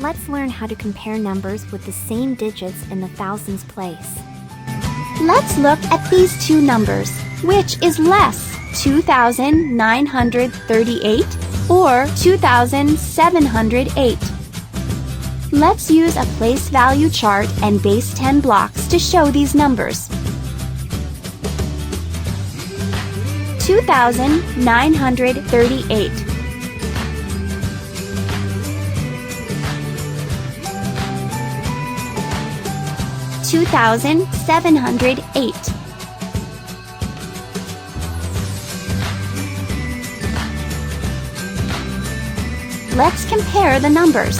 Let's learn how to compare numbers with the same digits in the thousands place. Let's look at these two numbers. Which is less, 2,938 or 2,708? Let's use a place value chart and base 10 blocks to show these numbers. 2,938. 2,708. Let's compare the numbers.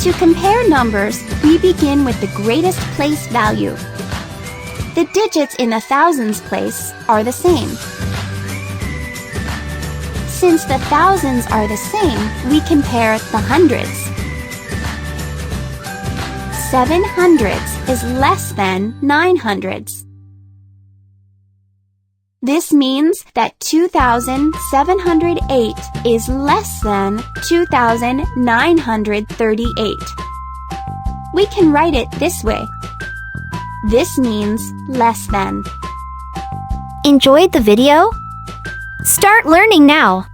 To compare numbers, we begin with the greatest place value. The digits in the thousands place are the same. Since the thousands are the same, we compare the hundreds. 7 hundredths is less than 9 hundredths. This means that 2,708 is less than 2,938. We can write it this way. This means less than. Enjoyed the video? Start learning now!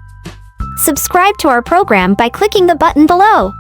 Subscribe to our program by clicking the button below.